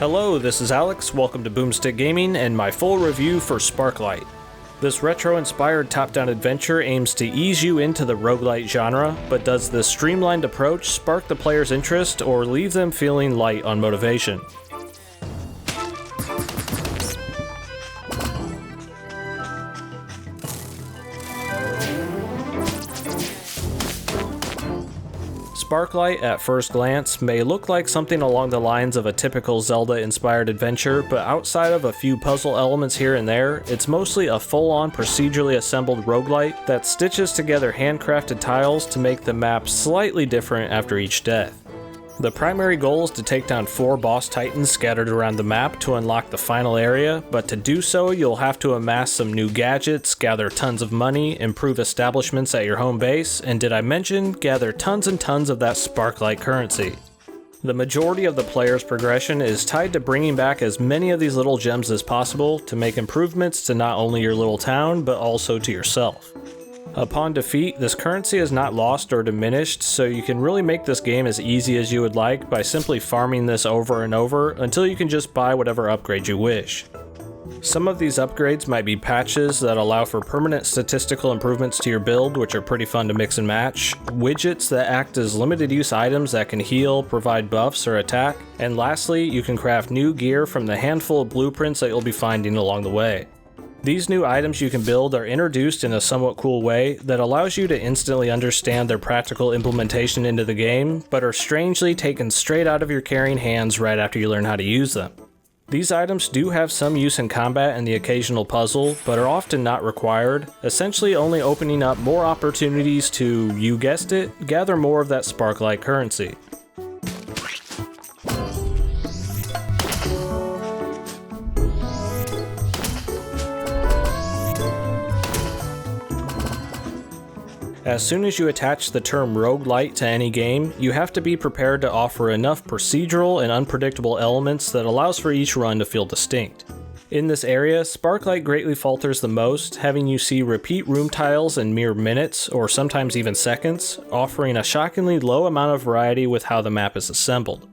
Hello, this is Alex, welcome to Boomstick Gaming and my full review for Sparklite. This retro-inspired top-down adventure aims to ease you into the roguelite genre, but does this streamlined approach spark the player's interest or leave them feeling light on motivation? Sparklite, at first glance, may look like something along the lines of a typical Zelda-inspired adventure, but outside of a few puzzle elements here and there, it's mostly a full-on procedurally assembled roguelite that stitches together handcrafted tiles to make the map slightly different after each death. The primary goal is to take down 4 boss titans scattered around the map to unlock the final area, but to do so you'll have to amass some new gadgets, gather tons of money, improve establishments at your home base, and did I mention, gather tons and tons of that Sparklite currency. The majority of the player's progression is tied to bringing back as many of these little gems as possible to make improvements to not only your little town, but also to yourself. Upon defeat, this currency is not lost or diminished, so you can really make this game as easy as you would like by simply farming this over and over until you can just buy whatever upgrade you wish. Some of these upgrades might be patches that allow for permanent statistical improvements to your build, which are pretty fun to mix and match, widgets that act as limited use items that can heal, provide buffs, or attack, and lastly, you can craft new gear from the handful of blueprints that you'll be finding along the way. These new items you can build are introduced in a somewhat cool way that allows you to instantly understand their practical implementation into the game, but are strangely taken straight out of your carrying hands right after you learn how to use them. These items do have some use in combat and the occasional puzzle, but are often not required, essentially only opening up more opportunities to, you guessed it, gather more of that Sparklite currency. As soon as you attach the term rogue-lite to any game, you have to be prepared to offer enough procedural and unpredictable elements that allows for each run to feel distinct. In this area, Sparklite greatly falters the most, having you see repeat room tiles in mere minutes, or sometimes even seconds, offering a shockingly low amount of variety with how the map is assembled.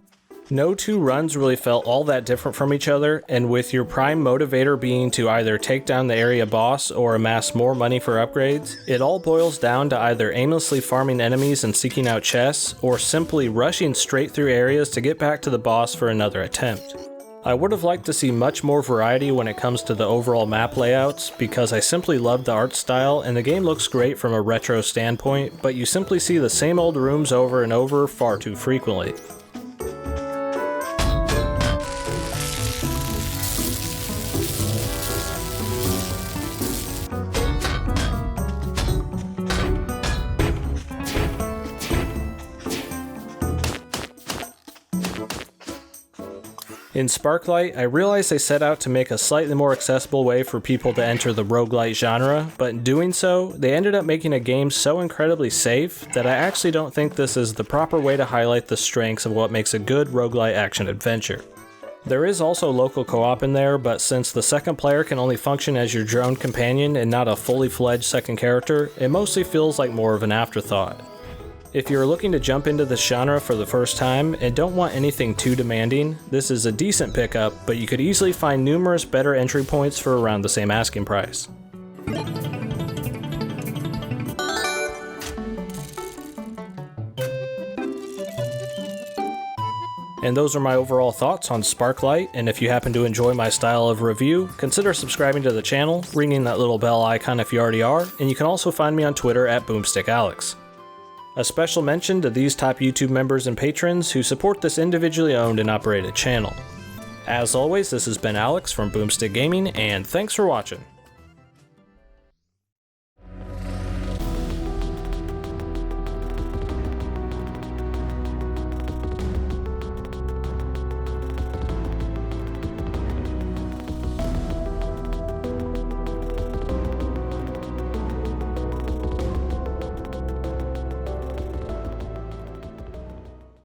No two runs really felt all that different from each other, and with your prime motivator being to either take down the area boss or amass more money for upgrades, it all boils down to either aimlessly farming enemies and seeking out chests, or simply rushing straight through areas to get back to the boss for another attempt. I would have liked to see much more variety when it comes to the overall map layouts, because I simply love the art style and the game looks great from a retro standpoint, but you simply see the same old rooms over and over far too frequently. In Sparklite, I realized they set out to make a slightly more accessible way for people to enter the roguelite genre, but in doing so, they ended up making a game so incredibly safe that I actually don't think this is the proper way to highlight the strengths of what makes a good roguelite action adventure. There is also local co-op in there, but since the second player can only function as your drone companion and not a fully fledged second character, it mostly feels like more of an afterthought. If you're looking to jump into this genre for the first time and don't want anything too demanding, this is a decent pickup, but you could easily find numerous better entry points for around the same asking price. And those are my overall thoughts on Sparklite, and if you happen to enjoy my style of review, consider subscribing to the channel, ringing that little bell icon if you already are, and you can also find me on Twitter at BoomstickAlex. A special mention to these top YouTube members and patrons who support this individually owned and operated channel. As always, this has been Alex from Boomstick Gaming, and thanks for watching.